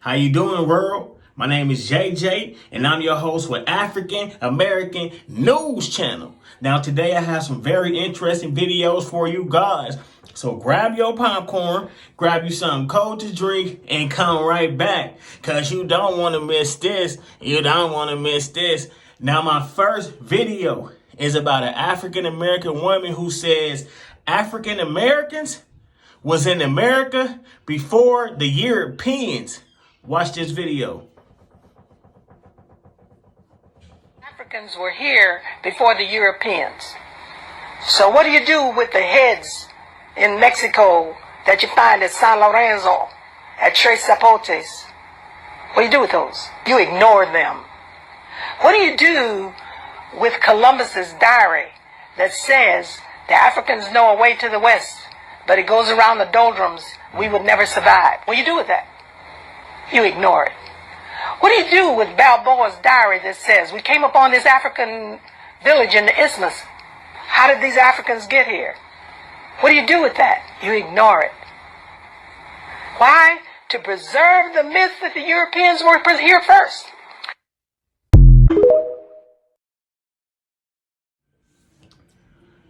How you doing, world? My name is JJ, and I'm your host with African American News Channel. Now, today I have some very interesting videos for you guys. So grab your popcorn, grab you something cold to drink, and come right back. Because you don't want to miss this. You don't want to miss this. Now, my first video is about an African American woman who says African Americans was in America before the Europeans. Watch this video. Africans were here before the Europeans. So what do you do with the heads in Mexico that you find at San Lorenzo, at Tres Zapotes? What do you do with those? You ignore them. What do you do with Columbus's diary that says the Africans know a way to the west, but it goes around the doldrums, we would never survive? What do you do with that? You ignore it. What do you do with Balboa's diary that says we came upon this African village in the Isthmus? How did these Africans get here? What do you do with that? You ignore it. Why? To preserve the myth that the Europeans were here first.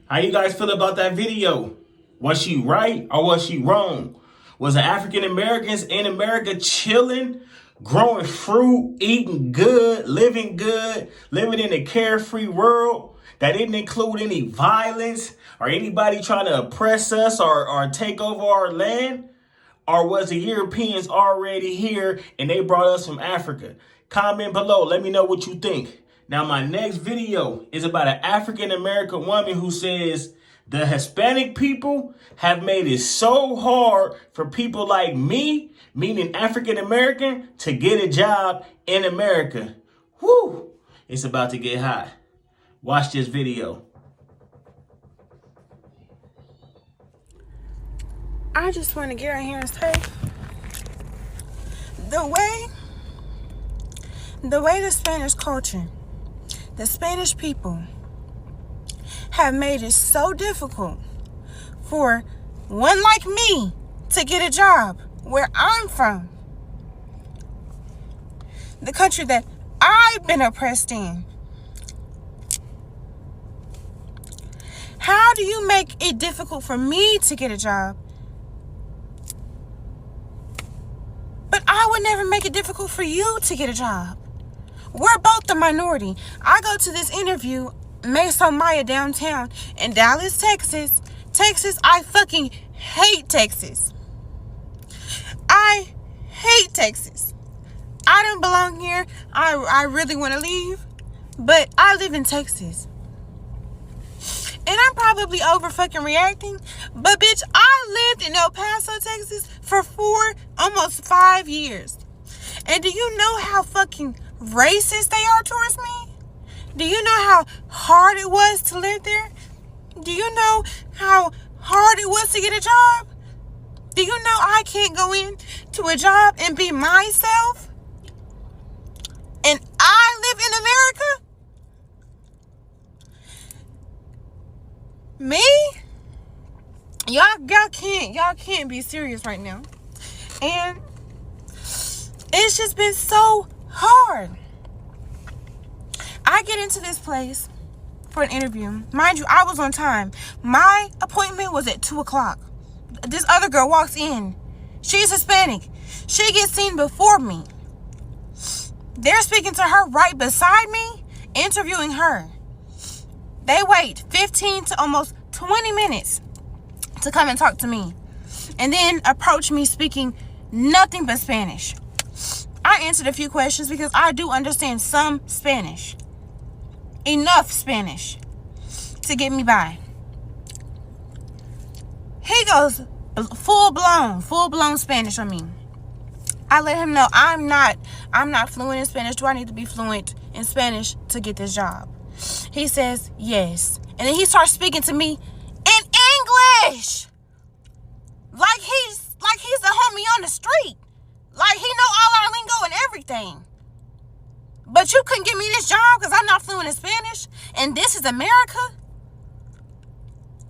How you guys feel about that video? Was she right or was she wrong? Was the African Americans in America chilling, growing fruit, eating good, living in a carefree world that didn't include any violence or anybody trying to oppress us or take over our land? Or was the Europeans already here and they brought us from Africa? Comment below. Let me know what you think. Now, my next video is about an African American woman who says the Hispanic people have made it so hard for people like me, meaning African American, to get a job in America. Whew, it's about to get hot. Watch this video. I just want to get right here and say, the way the Spanish culture, the Spanish people have made it so difficult for one like me to get a job where I'm from. The country that I've been oppressed in. How do you make it difficult for me to get a job? But I would never make it difficult for you to get a job. We're both the minority. I go to this interview, Mesa Maya downtown in Dallas, Texas. I fucking hate Texas. I hate Texas. I don't belong here. I really want to leave, but I live in Texas. And I'm probably over fucking reacting, but bitch, I lived in El Paso, Texas for almost 5 years. And do you know how fucking racist they are towards me? Do you know how hard it was to live there? Do you know how hard it was to get a job? Do you know I can't go in to a job and be myself? And I live in America? Me? Y'all can't be serious right now. And it's just been so hard. I get into this place for an interview. Mind you, I was on time. My appointment was at 2 o'clock. This other girl walks in. She's Hispanic. She gets seen before me. They're speaking to her right beside me, interviewing her. They wait 15 to almost 20 minutes to come and talk to me. And then approach me speaking nothing but Spanish. I answered a few questions because I do understand some Spanish. Enough Spanish to get me by. He goes full blown Spanish on me. I let him know I'm not fluent in Spanish. Do I need to be fluent in Spanish to get this job? He says yes. And then he starts speaking to me in English. Like he's a homie on the street. Like he know all our lingo and everything. But you couldn't give me this job because I'm not fluent in Spanish? And this is America?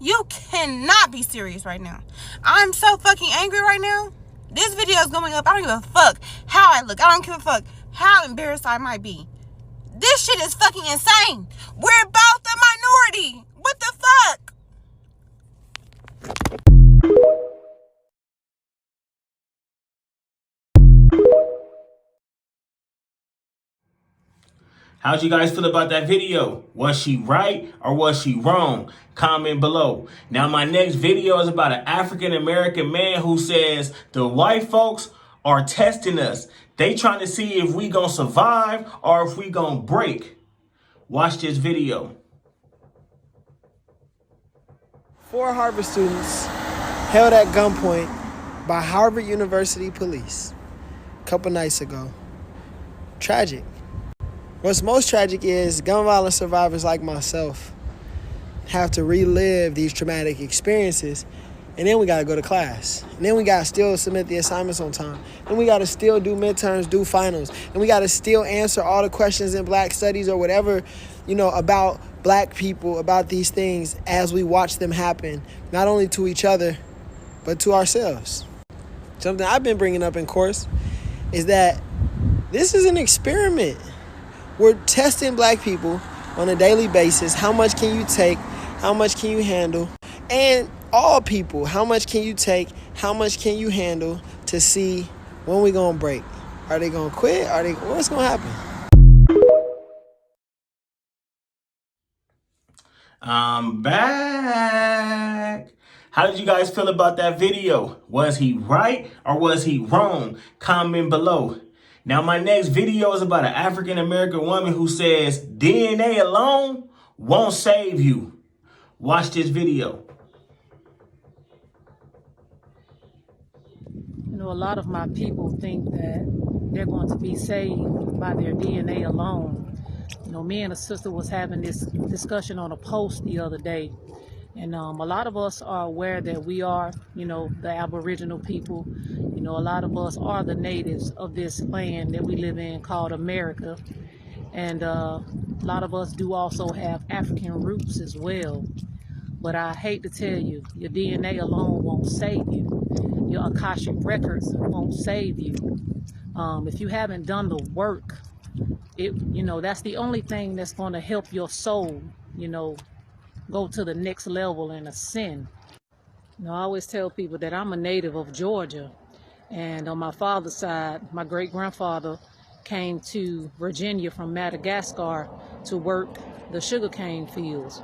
You cannot be serious right now. I'm so fucking angry right now. This video is going up. I don't give a fuck how I look. I don't give a fuck how embarrassed I might be. This shit is fucking insane. We're both a minority. What the fuck? How'd you guys feel about that video? Was she right or was she wrong? Comment below. Now my next video is about an African American man who says the white folks are testing us. They trying to see if we gonna survive or if we gonna break. Watch this video. 4 Harvard students held at gunpoint by Harvard University police a couple nights ago. Tragic. What's most tragic is gun violence survivors like myself have to relive these traumatic experiences, and then we gotta go to class. And then we gotta still submit the assignments on time. And we gotta still do midterms, do finals. And we gotta still answer all the questions in Black Studies or whatever, about Black people, about these things as we watch them happen, not only to each other, but to ourselves. Something I've been bringing up in course is that this is an experiment. We're testing Black people on a daily basis. How much can you take? How much can you handle? And all people, how much can you take? How much can you handle to see when we gonna break? Are they gonna quit? What's gonna happen? I'm back. How did you guys feel about that video? Was he right or was he wrong? Comment below. Now, my next video is about an African-American woman who says DNA alone won't save you. Watch this video. A lot of my people think that they're going to be saved by their DNA alone. Me and a sister was having this discussion on a post the other day. And a lot of us are aware that we are, the Aboriginal people. A lot of us are the natives of this land that we live in called America. And a lot of us do also have African roots as well. But I hate to tell you, your DNA alone won't save you. Your Akashic records won't save you. If you haven't done the work, that's the only thing that's going to help your soul, go to the next level and ascend. I always tell people that I'm a native of Georgia, and on my father's side, my great-grandfather came to Virginia from Madagascar to work the sugarcane fields.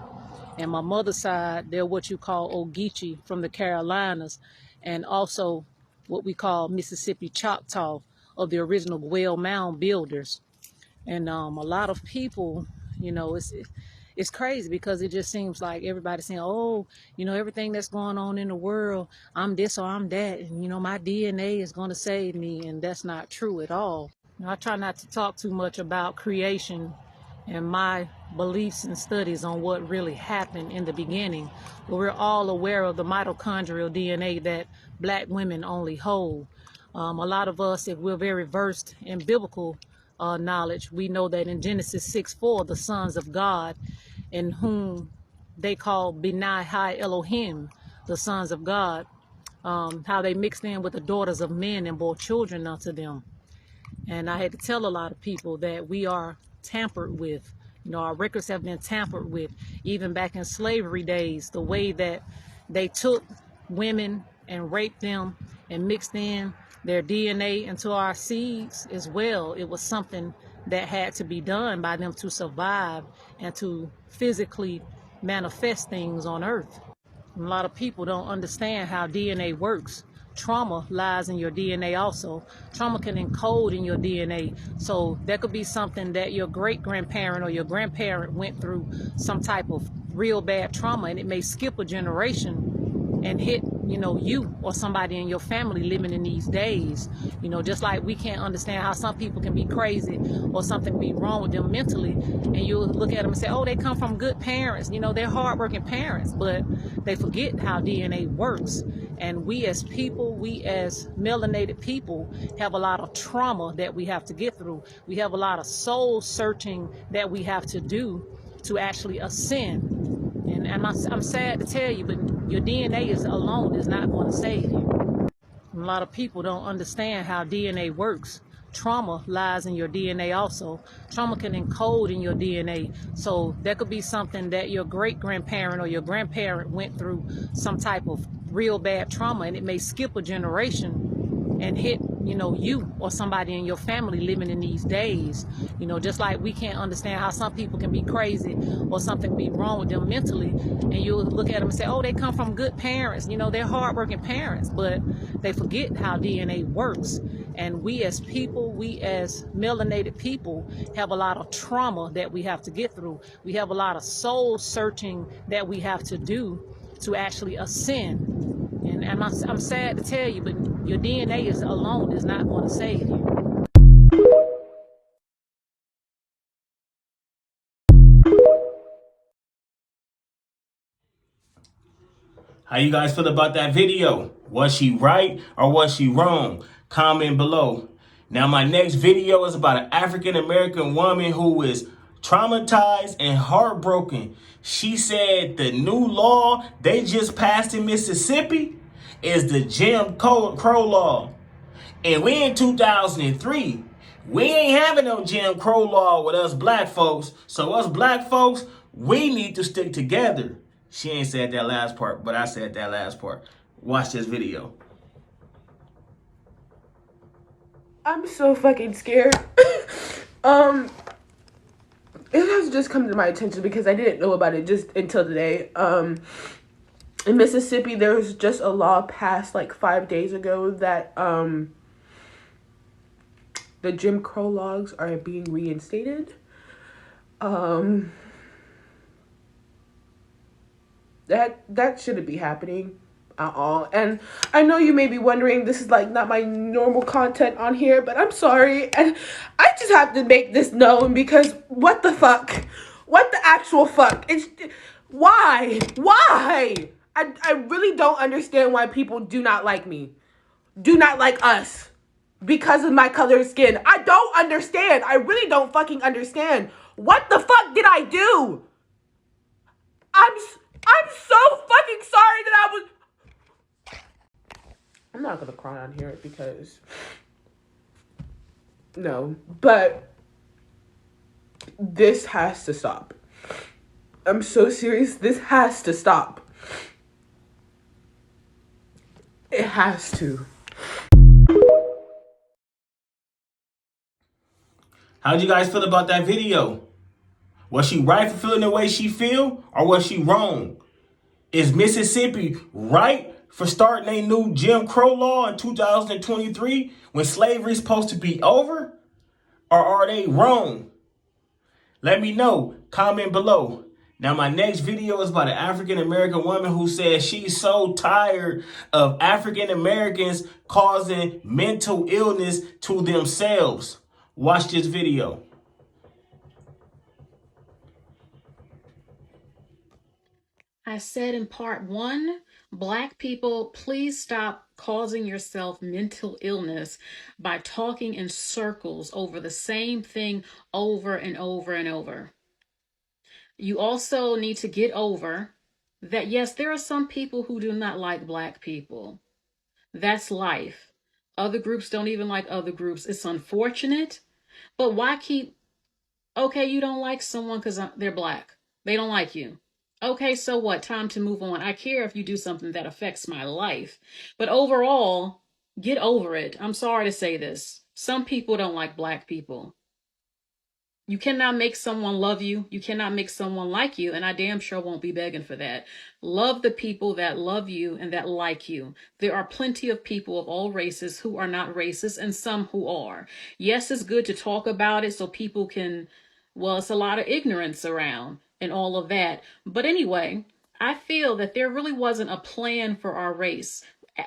And my mother's side, they're what you call Ogeechee from the Carolinas, and also what we call Mississippi Choctaw of the original Guel Mound builders. And a lot of people, it's crazy because it just seems like everybody's saying, oh, everything that's going on in the world, I'm this or I'm that, and my DNA is going to save me, and that's not true at all. I try not to talk too much about creation and my beliefs and studies on what really happened in the beginning, but we're all aware of the mitochondrial DNA that Black women only hold. A lot of us, if we're very versed in biblical knowledge, we know that in Genesis 6:4, the sons of God, in whom they call Benai Hai Elohim, the sons of God, how they mixed in with the daughters of men and bore children unto them. And I had to tell a lot of people that we are tampered with. Our records have been tampered with. Even back in slavery days, the way that they took women and raped them and mixed in their DNA into our seeds as well. It was something that had to be done by them to survive and to physically manifest things on earth. A lot of people don't understand how DNA works. Trauma lies in your DNA also. Trauma can encode in your DNA. So that could be something that your great-grandparent or your grandparent went through some type of real bad trauma, and it may skip a generation and hit, you or somebody in your family living in these days. Just like we can't understand how some people can be crazy or something be wrong with them mentally, and you look at them and say, oh, they come from good parents, they're hardworking parents, but they forget how DNA works. And we as people, we as melanated people have a lot of trauma that we have to get through. We have a lot of soul searching that we have to do to actually ascend. And I'm sad to tell you, but your DNA alone is not going to save you. A a lot of people don't understand how DNA works. Trauma lies in your DNA also. Trauma can encode in your DNA. So that could be something that your great-grandparent or your grandparent went through some type of real bad trauma, and it may skip a generation and hit, you or somebody in your family living in these days. Just like we can't understand how some people can be crazy or something be wrong with them mentally, and you look at them and say, oh, they come from good parents, they're hardworking parents, but they forget how DNA works. And we as people, we as melanated people have a lot of trauma that we have to get through. We have a lot of soul searching that we have to do to actually ascend. And I'm sad to tell you, but your DNA alone is not going to save you. How you guys feel about that video? Was she right or was she wrong? Comment below. Now my next video is about an African American woman who is traumatized and heartbroken. She said the new law they just passed in Mississippi is the Jim Crow law. And we in 2003. We ain't having no Jim Crow law with us black folks. So us black folks, we need to stick together. She ain't said that last part, but I said that last part. Watch this video. I'm so fucking scared. It has just come to my attention because I didn't know about it just until today. In Mississippi, there was just a law passed like 5 days ago that the Jim Crow laws are being reinstated. That shouldn't be happening at all. And I know you may be wondering, this is like not my normal content on here, but I'm sorry, and I just have to make this known because what the fuck? What the actual fuck? It's why I really don't understand why people do not like me, do not like us because of my color of skin. I don't understand. I really don't fucking understand. What the fuck did I do? I'm so fucking sorry that I was... I'm not gonna cry on here because... No, but this has to stop. I'm so serious. This has to stop. It has to. How'd you guys feel about that video? Was she right for feeling the way she feel, or was she wrong? Is Mississippi right for starting a new Jim Crow law in 2023 when slavery's supposed to be over? Or are they wrong? Let me know. Comment below. Now my next video is about an African American woman who says she's so tired of African Americans causing mental illness to themselves. Watch this video. I said in part 1, Black people, please stop causing yourself mental illness by talking in circles over the same thing over and over and over. You also need to get over that, yes, there are some people who do not like Black people. That's life. Other groups don't even like other groups. It's unfortunate, but why keep, okay, you don't like someone because they're Black. They don't like you. Okay, so what? Time to move on. I care if you do something that affects my life. But overall, get over it. I'm sorry to say this. Some people don't like Black people. You cannot make someone love you. You cannot make someone like you. And I damn sure won't be begging for that. Love the people that love you and that like you. There are plenty of people of all races who are not racist and some who are. Yes, it's good to talk about it so people can, well, it's a lot of ignorance around and all of that. But anyway, I feel that there really wasn't a plan for our race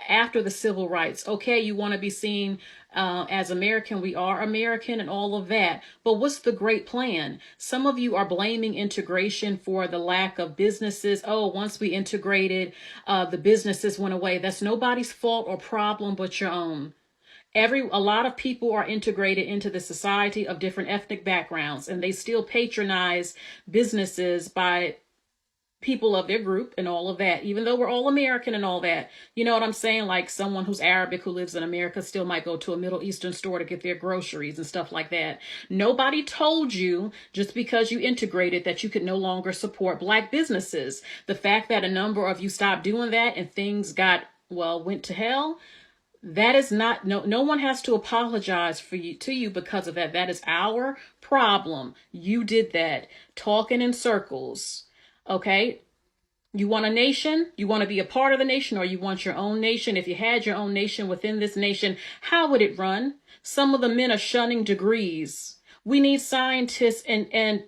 after the civil rights. Okay, you want to be seen as American, we are American and all of that. But what's the great plan? Some of you are blaming integration for the lack of businesses. Oh, once we integrated, the businesses went away. That's nobody's fault or problem but your own. A lot of people are integrated into the society of different ethnic backgrounds, and they still patronize businesses by people of their group and all of that, even though we're all American and all that. You know what I'm saying? Like someone who's Arabic who lives in America still might go to a Middle Eastern store to get their groceries and stuff like that. Nobody told you just because you integrated that you could no longer support Black businesses. The fact that a number of you stopped doing that and things went to hell, that is not, no one has to apologize to you because of that. That is our problem. You did that, talking in circles. Okay, you want a nation? You want to be a part of the nation, or you want your own nation? If you had your own nation within this nation, how would it run? Some of the men are shunning degrees. We need scientists and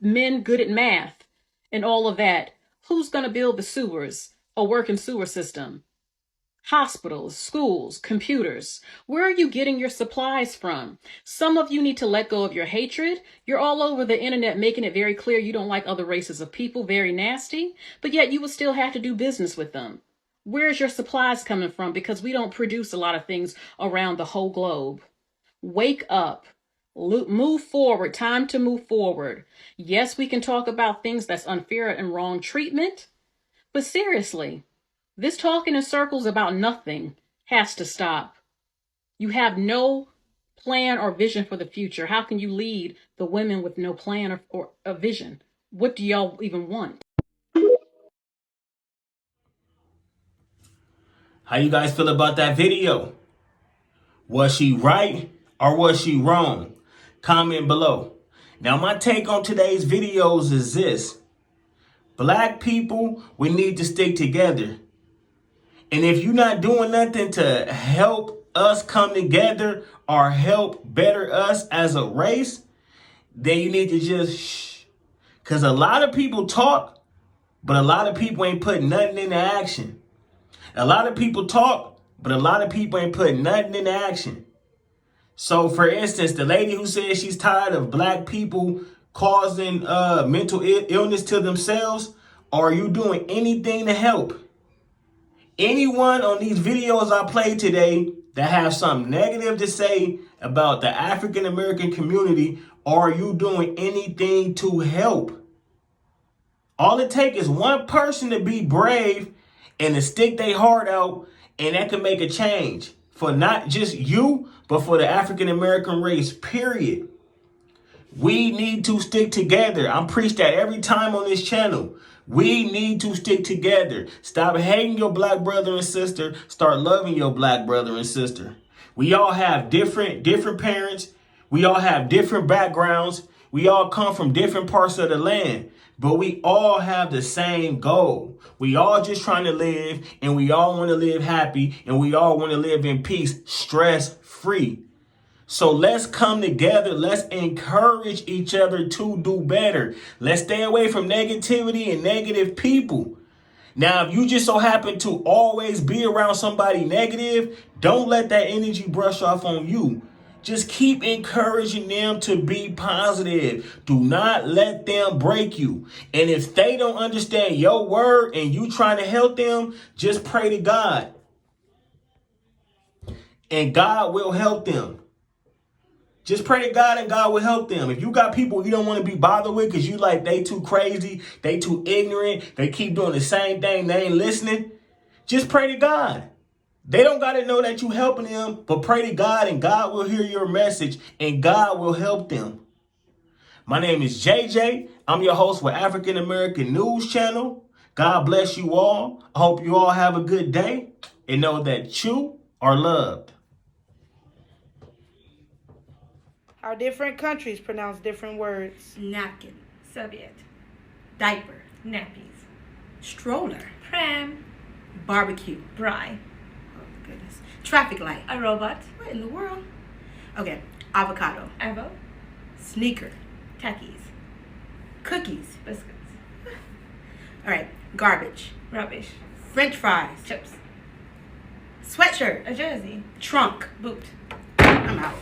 men good at math and all of that. Who's going to build the sewers, a working sewer system? Hospitals, schools, computers. Where are you getting your supplies from? Some of you need to let go of your hatred. You're all over the internet making it very clear you don't like other races of people, very nasty, but yet you will still have to do business with them. Where's your supplies coming from? Because we don't produce a lot of things around the whole globe. Wake up. Move forward. Time to move forward. Yes, we can talk about things that's unfair and wrong treatment, but seriously, this talking in circles about nothing has to stop. You have no plan or vision for the future. How can you lead the women with no plan or a vision? What do y'all even want? How you guys feel about that video? Was she right or was she wrong? Comment below. Now, my take on today's videos is this. Black people, we need to stick together. And if you're not doing nothing to help us come together or help better us as a race, then you need to just shh. Because a lot of people talk, but a lot of people ain't putting nothing into action. A lot of people talk, but a lot of people ain't putting nothing into action. So, for instance, the lady who says she's tired of Black people causing mental illness to themselves, are you doing anything to help? Anyone on these videos I played today that have something negative to say about the African American community, are you doing anything to help? All it takes is one person to be brave and to stick their heart out, and that can make a change for not just you, but for the African American race, period. We need to stick together. I'm preached that every time on this channel. We need to stick together. Stop hating your Black brother and sister. Start loving your Black brother and sister. We all have different parents. We all have different backgrounds. We all come from different parts of the land. But we all have the same goal. We all just trying to live, and we all want to live happy, and we all want to live in peace, stress-free. So let's come together. Let's encourage each other to do better. Let's stay away from negativity and negative people. Now, if you just so happen to always be around somebody negative, don't let that energy brush off on you. Just keep encouraging them to be positive. Do not let them break you. And if they don't understand your word and you trying to help them, just pray to God. And God will help them. Just pray to God and God will help them. If you got people you don't want to be bothered with because you like they too crazy, they too ignorant, they keep doing the same thing, they ain't listening, just pray to God. They don't got to know that you helping them, but pray to God and God will hear your message and God will help them. My name is JJ. I'm your host for African American News Channel. God bless you all. I hope you all have a good day and know that you are loved. How different countries pronounce different words. Napkin, Soviet, diaper, nappies, stroller, pram, barbecue, braai, oh goodness, traffic light, a robot, what in the world? Okay, avocado, avo, sneaker, khakis, cookies, biscuits. All right, garbage, rubbish, French fries, chips, sweatshirt, a jersey, trunk, boot. I'm out.